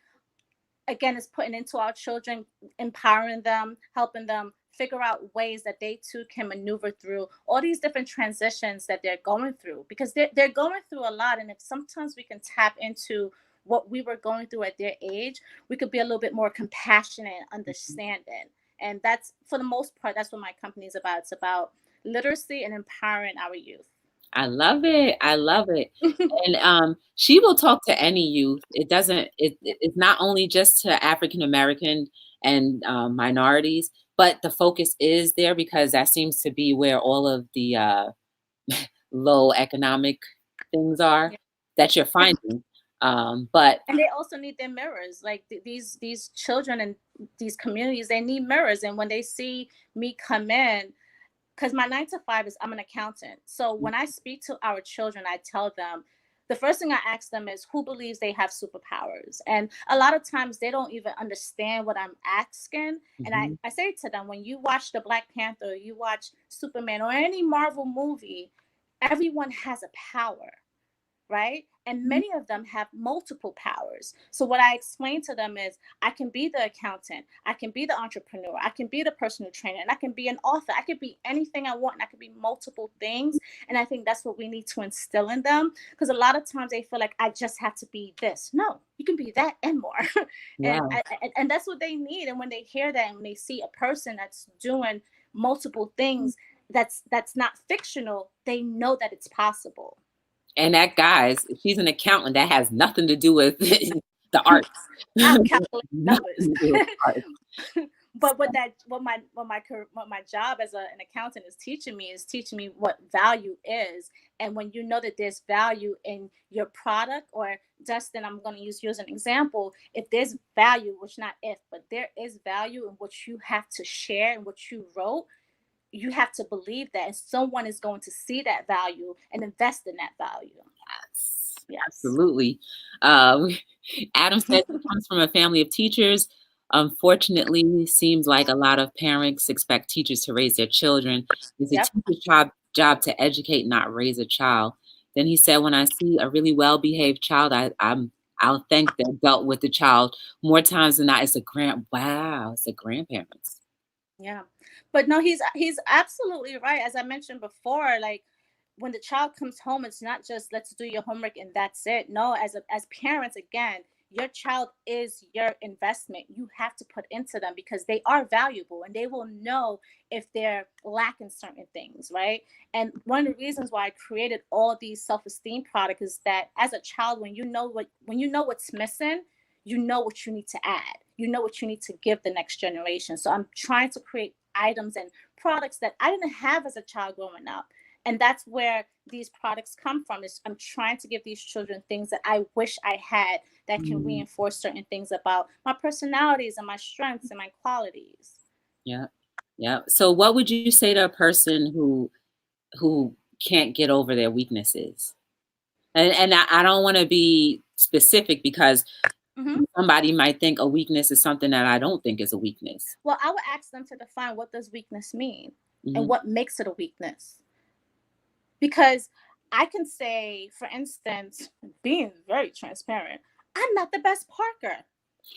Again, it's putting into our children, empowering them, helping them figure out ways that they too can maneuver through all these different transitions that they're going through, because they're going through a lot. And if sometimes we can tap into what we were going through at their age, we could be a little bit more compassionate and understanding. And that's, for the most part, that's what my company is about. It's about literacy and empowering our youth. I love it. I love it. And she will talk to any youth. It's not only just to African American and minorities, but the focus is there because that seems to be where all of the low economic things are Yeah. that you're finding. But And they also need their mirrors. Like these children and these communities, they need mirrors. And when they see me come in, because my 9 to 5 is, I'm an accountant. So when I speak to our children, I tell them, the first thing I ask them is, who believes they have superpowers? And a lot of times they don't even understand what I'm asking. And I say to them, when you watch the Black Panther, you watch Superman or any Marvel movie, everyone has a power, right? And many of them have multiple powers. So what I explain to them is, I can be the accountant, I can be the entrepreneur, I can be the personal trainer, and I can be an author. I could be anything I want, and I could be multiple things. And I think that's what we need to instill in them, because a lot of times they feel like, I just have to be this. No, you can be that and more. yeah. And that's what they need. And when they hear that, and when they see a person that's doing multiple things, that's not fictional, they know that it's possible. And that, guys, she's an accountant. That has nothing to do with the arts. I'm calculating Nothing numbers. to do with arts. But what my job as an accountant is teaching me what value is. And when you know that there's value in your product, or Dustin, I'm going to use you as an example. If there's value, which not if, but there is value in what you have to share and what you wrote, you have to believe that, and someone is going to see that value and invest in that value. Yes. Absolutely. Adam says he comes from a family of teachers. Unfortunately, seems like a lot of parents expect teachers to raise their children. It's a teacher's job to educate, not raise a child. Then he said, when I see a really well-behaved child, I'll thank the adult with the child. More times than not, it's the grandparents. Yeah. But no, he's absolutely right. As I mentioned before, like, when the child comes home, it's not just, let's do your homework and that's it. No, as parents, again, your child is your investment. You have to put into them, because they are valuable, and they will know if they're lacking certain things, right? And one of the reasons why I created all these self-esteem products is that, as a child, when you know what's missing, you know what you need to add. You know what you need to give the next generation. So I'm trying to create items and products that I didn't have as a child growing up. And that's where these products come from. Is I'm trying to give these children things that I wish I had, that can reinforce certain things about my personalities and my strengths and my qualities. Yeah. Yeah. So what would you say to a person who can't get over their weaknesses? And I don't want to be specific, because somebody might think a weakness is something that I don't think is a weakness. Well, I would ask them to define, what does weakness mean, and what makes it a weakness. Because I can say, for instance, being very transparent, I'm not the best parker.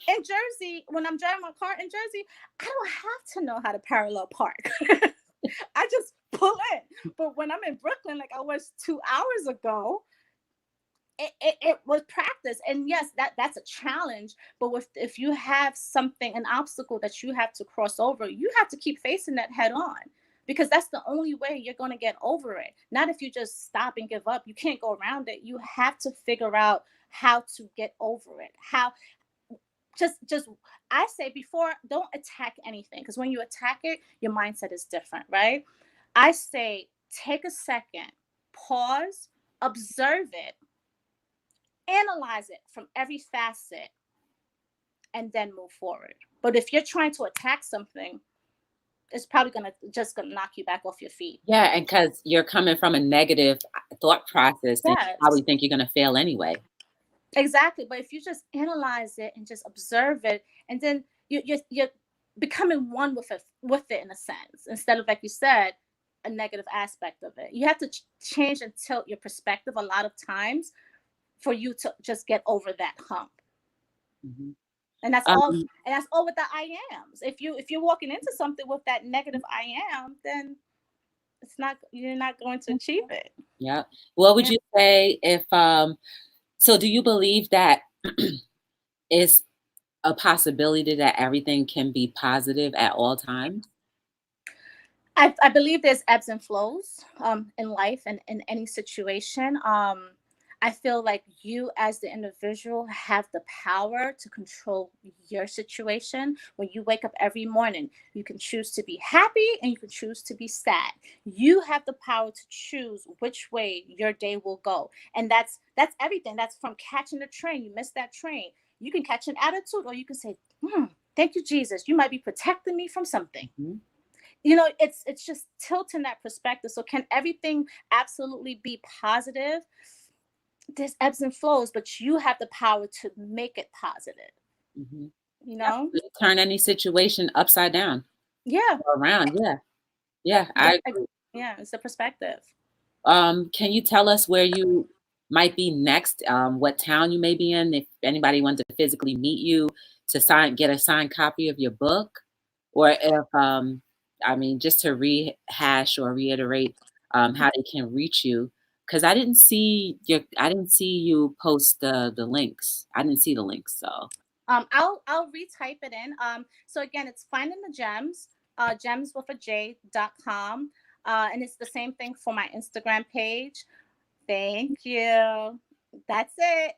In Jersey, when I'm driving my car in Jersey, I don't have to know how to parallel park. I just pull in. But when I'm in Brooklyn, like I was 2 hours ago, it was practice. And yes, that's a challenge. But if you have something, an obstacle that you have to cross over, you have to keep facing that head on, because that's the only way you're going to get over it. Not if you just stop and give up. You can't go around it. You have to figure out how to get over it. How just I say, before, don't attack anything, because when you attack it, your mindset is different, right? I say, take a second, pause, observe it, analyze it from every facet, and then move forward. But if you're trying to attack something, it's probably gonna knock you back off your feet. Yeah, and because you're coming from a negative thought process, then you probably think you're gonna fail anyway. Exactly. But if you just analyze it and just observe it, and then you're becoming one with it in a sense, instead of, like you said, a negative aspect of it. You have to change and tilt your perspective a lot of times for you to just get over that hump. And that's all. And that's all with the I ams. If you're walking into something with that negative I am, then you're not going to achieve it. Yeah. What would you say if so do you believe that it's a possibility that everything can be positive at all times? I believe there's ebbs and flows in life and in any situation. I feel like you as the individual have the power to control your situation. When you wake up every morning, you can choose to be happy and you can choose to be sad. You have the power to choose which way your day will go. And that's everything. That's from catching the train. You missed that train. You can catch an attitude, or you can say, thank you, Jesus. You might be protecting me from something. Mm-hmm. It's just tilting that perspective. So can everything absolutely be positive? There's ebbs and flows, but you have the power to make it positive. Mm-hmm. Turn any situation upside down. Yeah. Or around. Yeah. It's a perspective. Can you tell us where you might be next? What town you may be in? If anybody wanted to physically meet you to get a signed copy of your book, or if just to rehash or reiterate how they can reach you, because I didn't see you post the links. I didn't see the links, so I'll retype it in. So again, it's Finding the Gems, gems with a J.com. And it's the same thing for my Instagram page. Thank you. That's it.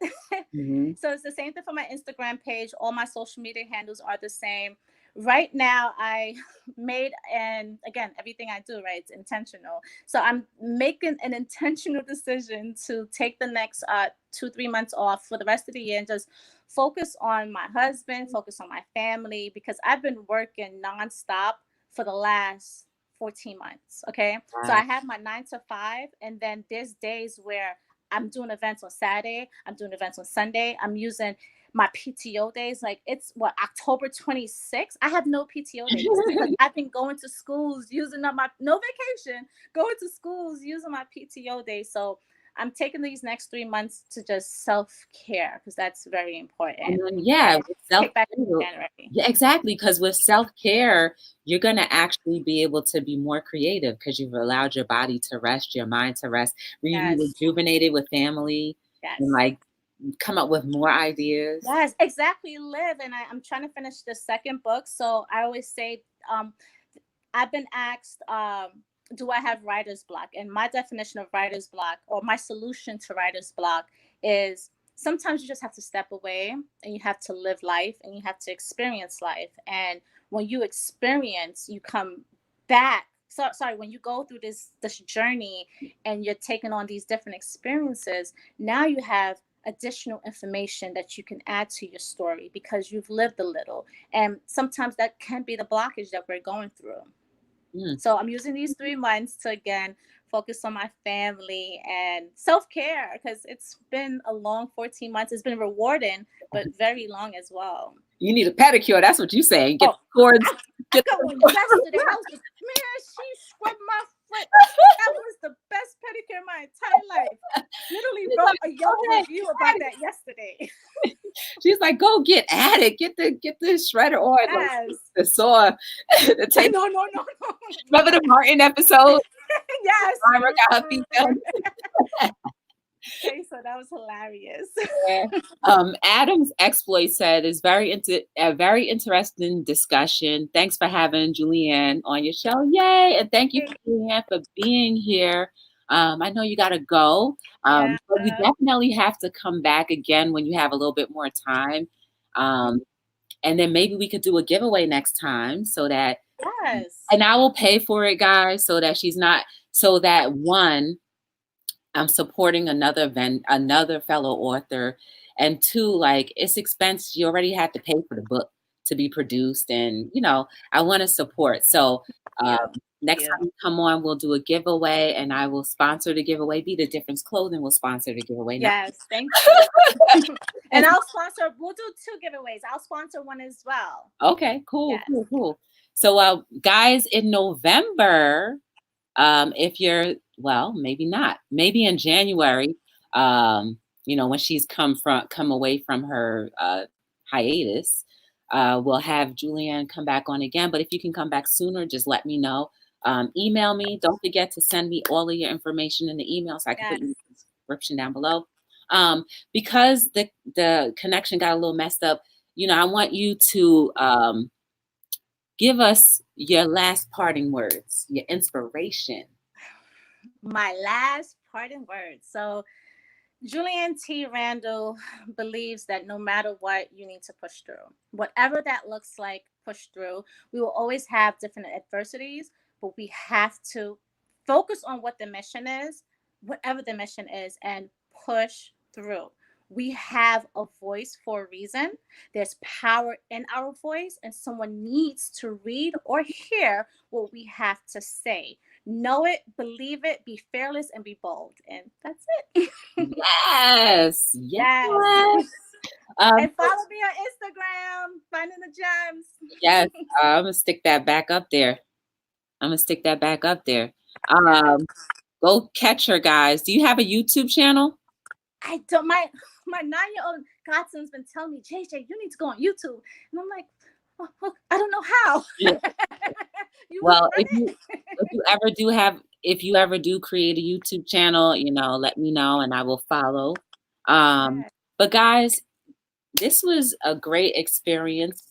Mm-hmm. So it's the same thing for my Instagram page. All my social media handles are the same. Right now, I made, and again, everything I do, right, it's intentional. So I'm making an intentional decision to take the next 2-3 months off for the rest of the year and just focus on my husband, focus on my family, because I've been working nonstop for the last 14 months. Okay. Wow. So I have my 9 to 5, and then there's days where I'm doing events on Saturday. I'm doing events on Sunday. I'm using my PTO days. Like, it's October 26th. I have no PTO days because I've been going to schools using up no vacation, going to schools using my PTO days. So I'm taking these next 3 months to just self-care, because that's very important. Self-care. Yeah, exactly. Because with self-care, you're going to actually be able to be more creative because you've allowed your body to rest, your mind to rest, rejuvenated with family, and come up with more ideas. Yes, exactly. Live. And I'm trying to finish the second book. So I always say, I've been asked, do I have writer's block? And my definition of writer's block, or my solution to writer's block, is sometimes you just have to step away and you have to live life and you have to experience life. And when you experience, you come back. When you go through this journey and you're taking on these different experiences, now you have additional information that you can add to your story because you've lived a little. And sometimes that can be the blockage that we're going through. So I'm using these 3 months to, again, focus on my family and self-care, because it's been a long 14 months. It's been rewarding, but very long as well. You need a pedicure. That's what you're saying. Get the cords. I got one yesterday. She scrubbed my foot. That was the best pedicure in my entire life. Literally wrote a Yelp review about that yesterday. She's like, go get at it. Get the shredder or the saw. No. Remember the Martin episode? Yes. Myra got her feet done. Okay, so that was hilarious. Adam's exploit said is a very interesting discussion. Thanks for having Julieann on your show. Yay! And thank you, Julieann, for being here. I know you gotta go. But you definitely have to come back again when you have a little bit more time. And then maybe we could do a giveaway next time so that and I will pay for it, guys, so that one, I'm supporting another fellow author, and 2, it's expensive. You already have to pay for the book to be produced, and I want to support. So next time you come on, we'll do a giveaway, and I will sponsor the giveaway. Be the Difference Clothing will sponsor the giveaway. Yes, thank you. And we'll do 2 giveaways. I'll sponsor one as well. Okay, cool, yes. Cool. So guys, in November, if you're, well, maybe not, maybe in January, when she's come away from her hiatus, We'll have Julieann come back on again. But if you can come back sooner, just let me know. Email me. Don't forget to send me all of your information in the email so I can put it in the description down below. Because the connection got a little messed up, I want you to give us your last parting words, your inspiration. My last parting words. So Julieann T. Randall believes that no matter what, you need to push through. Whatever that looks like, push through. We will always have different adversities, but we have to focus on what the mission is, whatever the mission is, and push through. We have a voice for a reason. There's power in our voice, and someone needs to read or hear what we have to say. Know it, believe it, be fearless, and be bold. And that's it. Yes. And follow me on Instagram, Finding the Gems. Yes. I'm going to stick that back up there. Go catch her, guys. Do you have a YouTube channel? I don't. My 9-year-old godson's been telling me, JJ, you need to go on YouTube. And I'm like, I don't know how. Yeah. Well, if you ever do create a YouTube channel, let me know and I will follow. But guys, this was a great experience.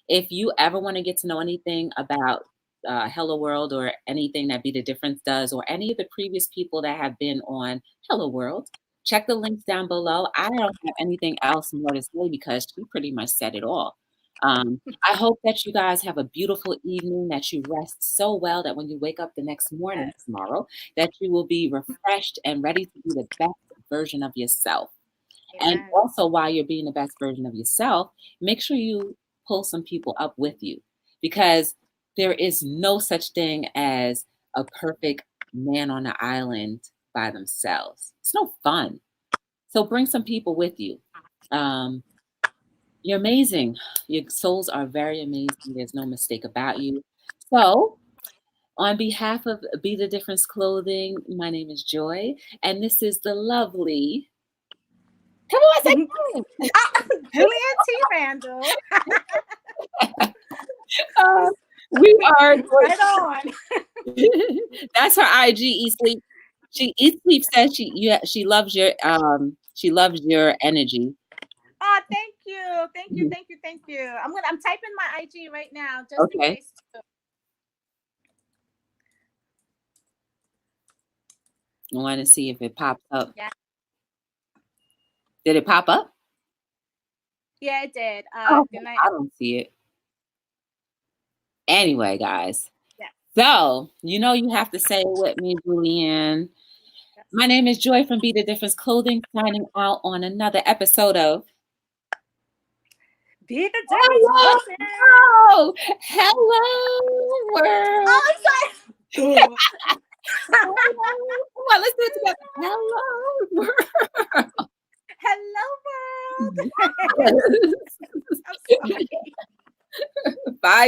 If you ever want to get to know anything about Hello World or anything that Be the Difference does, or any of the previous people that have been on Hello World, check the links down below. I don't have anything else more to say because she pretty much said it all. I hope that you guys have a beautiful evening, that you rest so well that when you wake up the next morning tomorrow, that you will be refreshed and ready to be the best version of yourself. And also, while you're being the best version of yourself, make sure you pull some people up with you, because there is no such thing as a perfect man on the island by themselves. It's no fun. So bring some people with you. You're amazing. Your souls are very amazing. There's no mistake about you. So, on behalf of Be the Difference Clothing, my name is Joy, and this is the lovely. Come on, say Julieann T. Randall. We are right on. That's her IG. Eat Sleep. Eat Sleep says she loves your energy. Oh, thank you. I'm typing my IG right now just in case. I want to see if it pops up. Yeah. Did it pop up? Yeah, it did. Good night. I don't see it. Anyway, guys. Yeah. So, you have to say it with me, Julieann. Yes. My name is Joy from Be the Difference Clothing, signing out on another episode of Be the Difference. Hello, world. Oh, I'm sorry. Come on, let's do it together. Hello, world. Hello, world. Bye, guys.